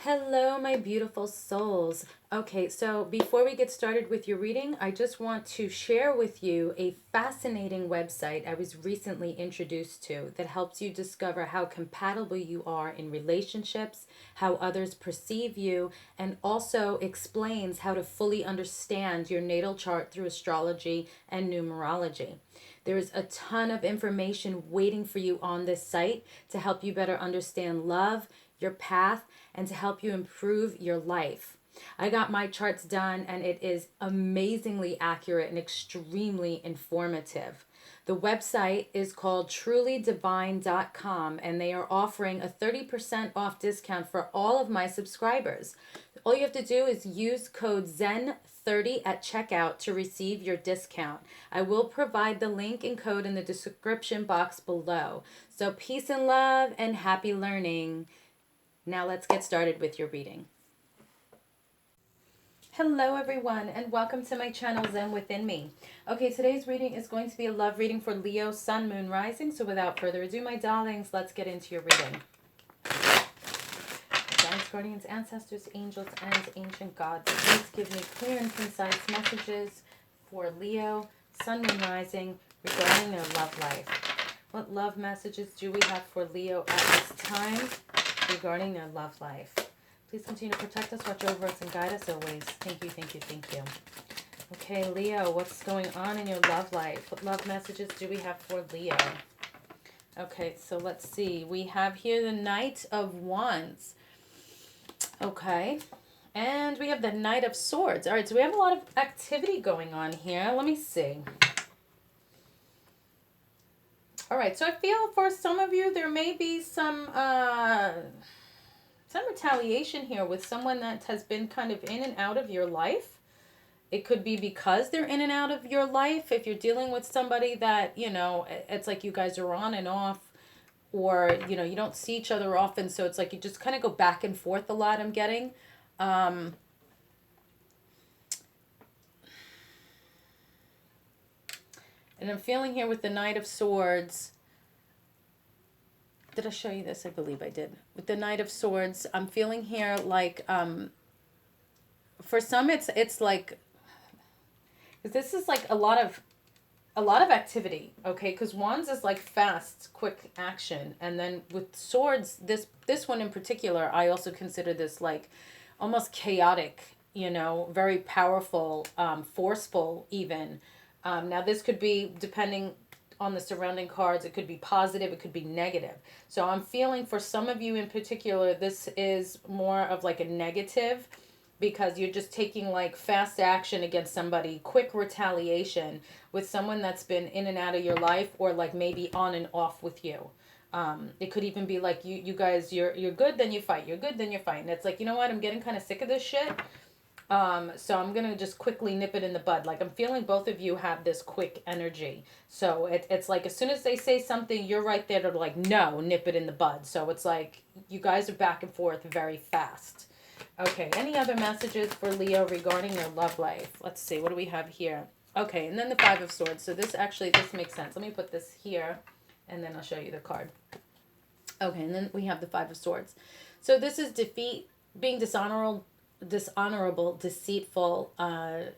Hello, my beautiful souls. Okay, so before we get started with your reading, I just want to share with you a fascinating website I was recently introduced to that helps you discover how compatible you are in relationships, how others perceive you, and also explains how to fully understand your natal chart through astrology and numerology. There is a ton of information waiting for you on this site to help you better understand love, your path, and to help you improve your life. I got my charts done and it is amazingly accurate and extremely informative. The website is called trulydivine.com and they are offering a 30% off discount for all of my subscribers. All you have to do is use code ZEN30 at checkout to receive your discount. I will provide the link and code in the description box below. So peace and love and happy learning. Now let's get started with your reading. Hello everyone and welcome to my channel Zen Within Me. Okay, today's reading is going to be a love reading for Leo, Sun, Moon, Rising. So without further ado, my darlings, let's get into your reading. Guides, guardians, ancestors, angels, and ancient gods, please give me clear and concise messages for Leo, Sun, Moon, Rising regarding their love life. What love messages do we have for Leo at this time regarding their love life? Please continue to protect us, watch over us, and guide us always. Thank you, thank you, thank you. Okay, Leo, what's going on in your love life? What love messages do we have for Leo? Okay, so let's see. We have here the Knight of Wands. Okay, and we have the Knight of Swords. All right, so we have a lot of activity going on here. Let me see. All right, so I feel for some of you there may be some retaliation here with someone that has been kind of in and out of your life. It could be because they're in and out of your life. If you're dealing with somebody that, you know, it's like you guys are on and off, or, you know, you don't see each other often. So it's like you just kind of go back and forth a lot, I'm getting. And I'm feeling here with the Knight of Swords. Did I show you this? I believe I did. With the Knight of Swords, I'm feeling here like, for some it's like, this is like a lot of activity, okay? Because Wands is like fast, quick action. And then with Swords, this one in particular, I also consider this like almost chaotic, you know, very powerful, forceful even. Now this could be, depending on the surrounding cards, it could be positive, it could be negative. So I'm feeling for some of you in particular, this is more of like a negative, because you're just taking like fast action against somebody, quick retaliation with someone that's been in and out of your life, or like maybe on and off with you. It could even be like you guys, you're good, then you fight. You're good, then you fight. And it's like, you know what? I'm getting kind of sick of this shit. So I'm going to just quickly nip it in the bud. Like I'm feeling both of you have this quick energy. So it's like as soon as they say something, you're right there to like, no, nip it in the bud. So it's like you guys are back and forth very fast. Okay, any other messages for Leo regarding their love life? Let's see, what do we have here? Okay, and then the Five of Swords. So this makes sense. Let me put this here, and then I'll show you the card. Okay, and then we have the Five of Swords. So this is defeat, being dishonorable, deceitful,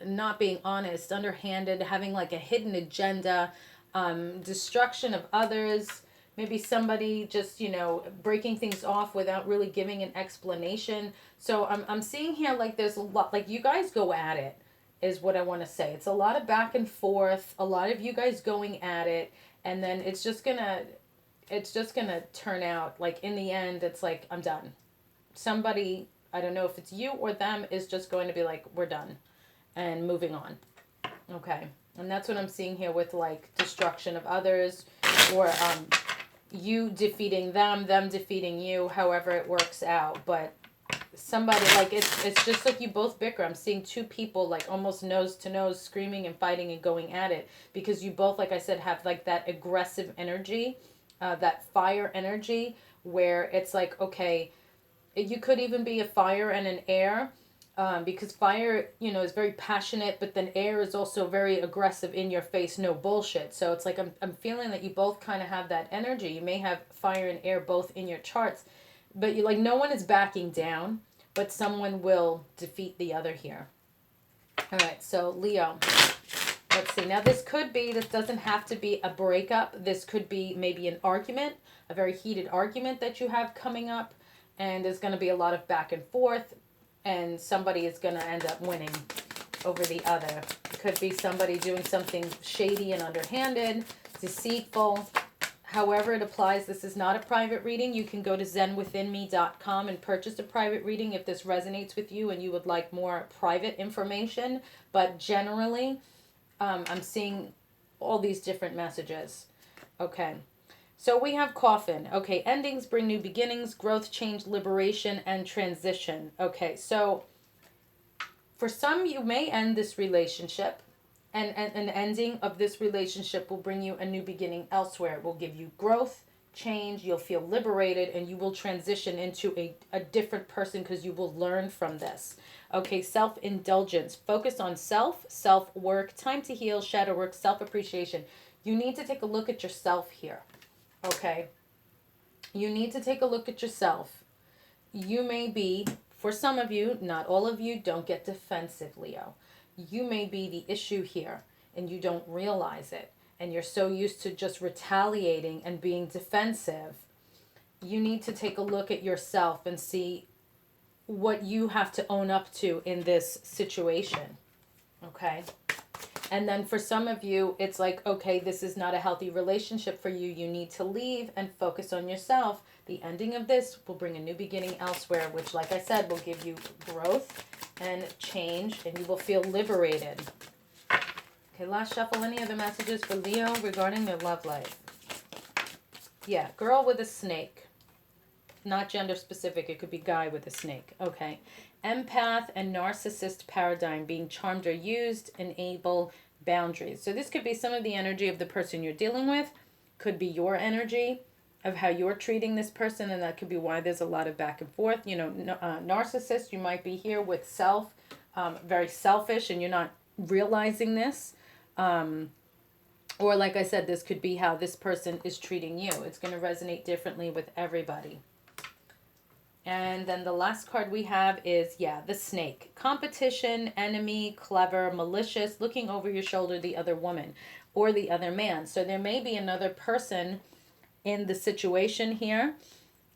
not being honest, underhanded, having like a hidden agenda, destruction of others, maybe somebody just, you know, breaking things off without really giving an explanation. So I'm seeing here like there's a lot, like you guys go at it is what I want to say. It's a lot of back and forth, a lot of you guys going at it, and then it's just gonna turn out like in the end it's like I'm done. Somebody, I don't know if it's you or them, is just going to be like, we're done and moving on. Okay, and that's what I'm seeing here with like destruction of others, or you defeating them defeating you, however it works out. But somebody, like it's just like you both bicker. I'm seeing two people like almost nose to nose screaming and fighting and going at it, because you both, like I said, have like that aggressive energy, that fire energy, where it's like, okay, you could even be a fire and an air, because fire, you know, is very passionate, but then air is also very aggressive, in your face, no bullshit. So it's like I'm feeling that you both kind of have that energy. You may have fire and air both in your charts, but you like no one is backing down. but someone will defeat the other here. All right, so Leo, let's see. Now this doesn't have to be a breakup. This could be maybe an argument, a very heated argument that you have coming up, and there's going to be a lot of back and forth, and somebody is going to end up winning over the other. It could be somebody doing something shady and underhanded, deceitful. However it applies, this is not a private reading. You can go to zenwithinme.com and purchase a private reading if this resonates with you and you would like more private information. But generally, I'm seeing all these different messages. Okay. So we have coffin. Okay. Endings bring new beginnings, growth, change, liberation, and transition. Okay. So for some, you may end this relationship. And an ending of this relationship will bring you a new beginning elsewhere. It will give you growth, change, you'll feel liberated, and you will transition into a different person because you will learn from this. Okay, self-indulgence. Focus on self-work, time to heal, shadow work, self-appreciation. You need to take a look at yourself here. Okay? You need to take a look at yourself. You may be, for some of you, not all of you, don't get defensive, Leo. You may be the issue here and you don't realize it. And you're so used to just retaliating and being defensive. You need to take a look at yourself and see what you have to own up to in this situation. Okay? And then for some of you, it's like, okay, this is not a healthy relationship for you. You need to leave and focus on yourself. The ending of this will bring a new beginning elsewhere, which, like I said, will give you growth and change, and you will feel liberated. Okay, last shuffle. Any other messages for Leo regarding their love life? Yeah, girl with a snake. Not gender specific. It could be guy with a snake. Okay. Empath and narcissist paradigm, being charmed or used, enable boundaries. So this could be some of the energy of the person you're dealing with. Could be your energy of how you're treating this person, and that could be why there's a lot of back and forth. You know, narcissist, you might be here with self, very selfish, and you're not realizing this. Or like I said, this could be how this person is treating you. It's going to resonate differently with everybody. And then the last card we have is, the snake. Competition, enemy, clever, malicious, looking over your shoulder, the other woman or the other man. So there may be another person in the situation here.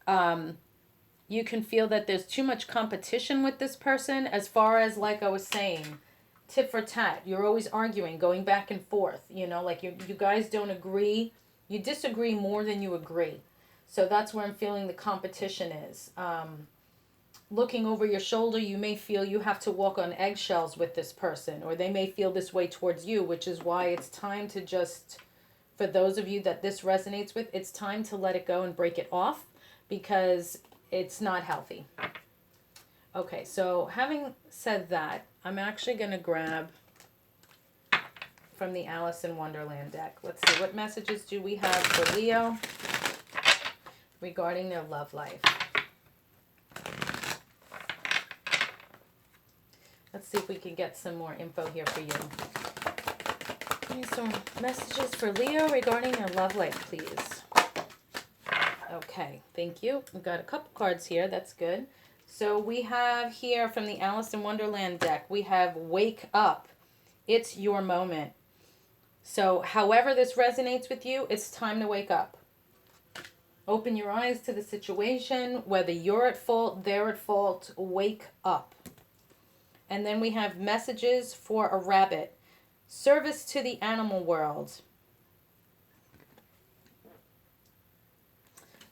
You can feel that there's too much competition with this person, as far as, like I was saying, tit for tat. You're always arguing, going back and forth, like you guys don't agree. You disagree more than you agree. So that's where I'm feeling the competition is. Looking over your shoulder, you may feel you have to walk on eggshells with this person, or they may feel this way towards you, which is why it's time to just, for those of you that this resonates with, it's time to let it go and break it off, because it's not healthy. Okay, so having said that, I'm actually going to grab from the Alice in Wonderland deck. Let's see, what messages do we have for Leo regarding their love life? Let's see if we can get some more info here for you. Give me some messages for Leo regarding their love life, please. Okay, thank you. We've got a couple cards here. That's good. So we have here from the Alice in Wonderland deck, we have Wake Up. It's your moment. So however this resonates with you, it's time to wake up. Open your eyes to the situation, whether you're at fault, they're at fault, wake up. And then we have messages for a rabbit. Service to the animal world.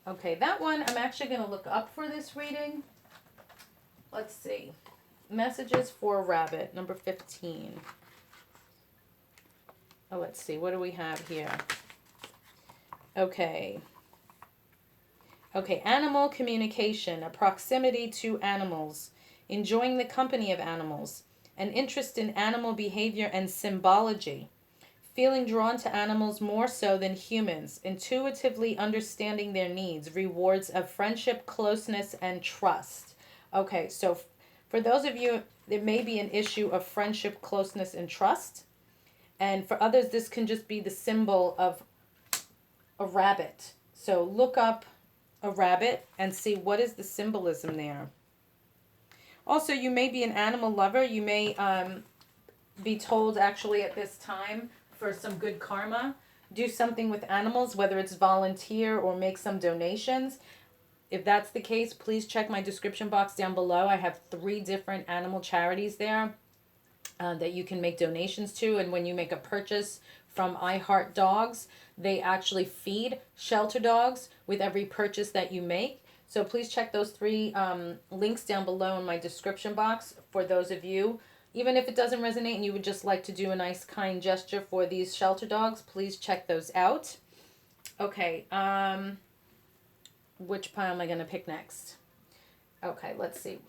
Okay, that one I'm actually going to look up for this reading. Let's see. Messages for a rabbit, number 15. Oh, let's see. What do we have here? Okay. Okay, animal communication, a proximity to animals, enjoying the company of animals, an interest in animal behavior and symbology, feeling drawn to animals more so than humans, intuitively understanding their needs, rewards of friendship, closeness, and trust. Okay, so for those of you, there may be an issue of friendship, closeness, and trust. And for others, this can just be the symbol of a rabbit. So look up a rabbit and see what is the symbolism there. Also, you may be an animal lover. You may be told actually at this time for some good karma. Do something with animals, whether it's volunteer or make some donations. If that's the case, please check my description box down below. I have 3 different animal charities there that you can make donations to. And when you make a purchase from I Heart Dogs, they actually feed shelter dogs with every purchase that you make. So please check those 3 links down below in my description box for those of you. Even if it doesn't resonate and you would just like to do a nice kind gesture for these shelter dogs, please check those out. Okay, which pile am I going to pick next? Okay, let's see.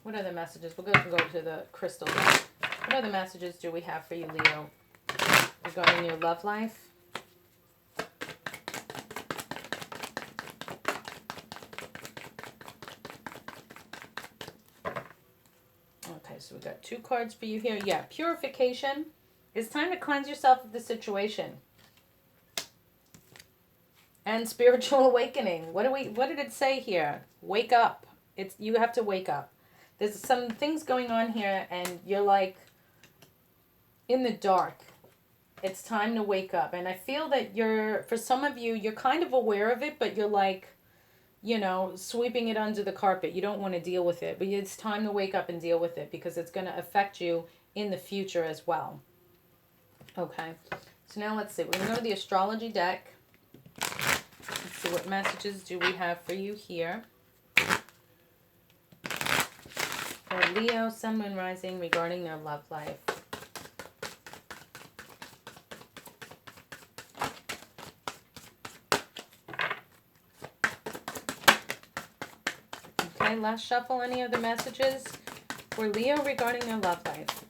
What other messages? We'll go to the crystals. What other messages do we have for you, Leo, regarding your love life? Okay, so we got 2 cards for you here. Yeah, purification. It's time to cleanse yourself of the situation. And spiritual awakening. What did it say here? Wake up. You have to wake up. There's some things going on here and you're like in the dark. It's time to wake up. And I feel that for some of you, you're kind of aware of it, but you're like, sweeping it under the carpet. You don't want to deal with it, but it's time to wake up and deal with it because it's going to affect you in the future as well. Okay. So now let's see. We're going to go to the astrology deck. Let's see what messages do we have for you here. For Leo, Sun, Moon, Rising regarding their love life. Okay, last shuffle. Any other messages for Leo regarding their love life?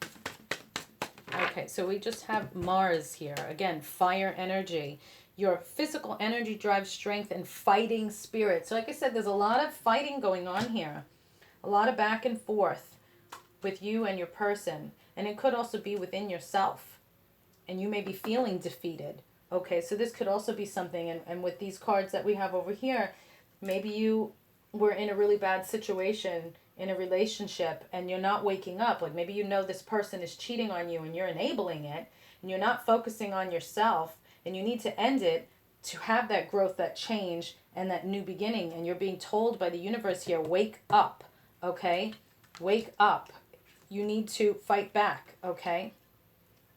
Okay, so we just have Mars here. Again, fire energy. Your physical energy drives strength and fighting spirit. So like I said, there's a lot of fighting going on here. A lot of back and forth with you and your person. And it could also be within yourself. And you may be feeling defeated. Okay, so this could also be something. And with these cards that we have over here, maybe you were in a really bad situation in a relationship and you're not waking up. Like maybe this person is cheating on you and you're enabling it. And you're not focusing on yourself. And you need to end it to have that growth, that change, and that new beginning. And you're being told by the universe here, wake up. Okay? Wake up. You need to fight back. Okay?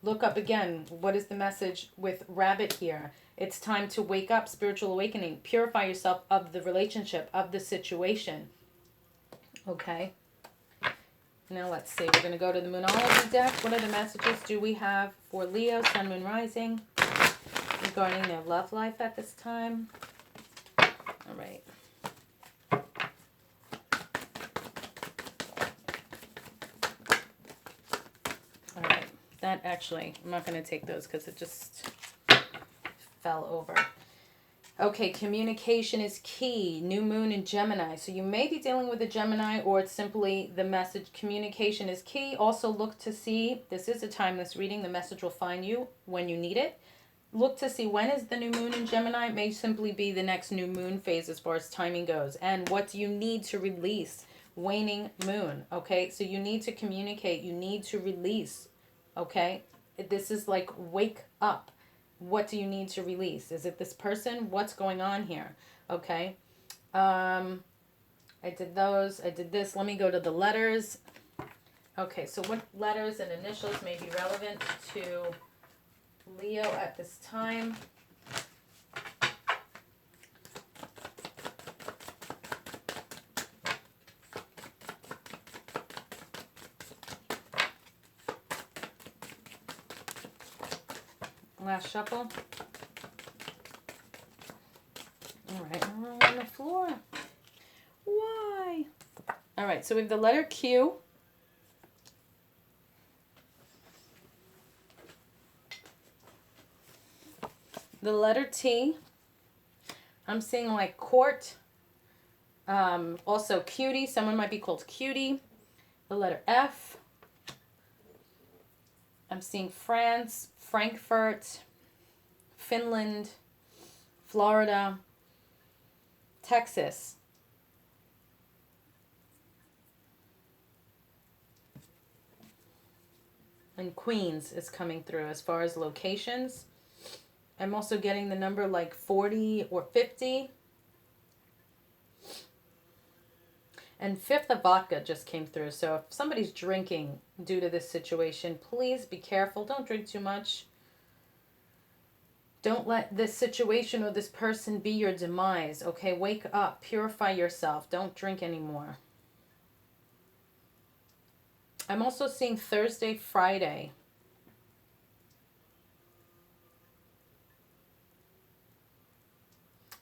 Look up again. What is the message with Rabbit here? It's time to wake up, spiritual awakening. Purify yourself of the relationship, of the situation. Okay? Now let's see. We're going to go to the Moonology deck. What other messages do we have for Leo, Sun, Moon, Rising regarding their love life at this time? All right. All right. That actually, I'm not going to take those because it just fell over. Okay, communication is key. New moon in Gemini. So you may be dealing with a Gemini, or it's simply the message communication is key. Also look to see, this is a timeless reading. The message will find you when you need it. Look to see when is the new moon in Gemini. It may simply be the next new moon phase as far as timing goes. And what do you need to release? Waning moon. Okay, so you need to communicate. You need to release. Okay, this is like wake up. What do you need to release? Is it this person? What's going on here? Okay. I did those. I did this. Let me go to the letters. Okay, so what letters and initials may be relevant to Leo at this time? Last shuffle. All right, we're on the floor. Why? All right, so we have the letter Q. The letter T. I'm seeing like court. Also cutie. Someone might be called cutie. The letter F. I'm seeing France, Frankfurt, Finland, Florida, Texas. And Queens is coming through as far as locations. I'm also getting the number like 40 or 50. And fifth of vodka just came through. So if somebody's drinking due to this situation, please be careful. Don't drink too much. Don't let this situation or this person be your demise. Okay, wake up. Purify yourself. Don't drink anymore. I'm also seeing Thursday, Friday.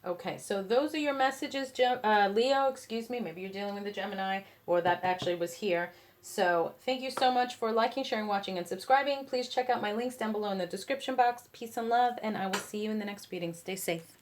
Okay, so those are your messages, Leo, excuse me. Maybe you're dealing with a Gemini, or that actually was here. So thank you so much for liking, sharing, watching, and subscribing. Please check out my links down below in the description box. Peace and love, and I will see you in the next reading. Stay safe.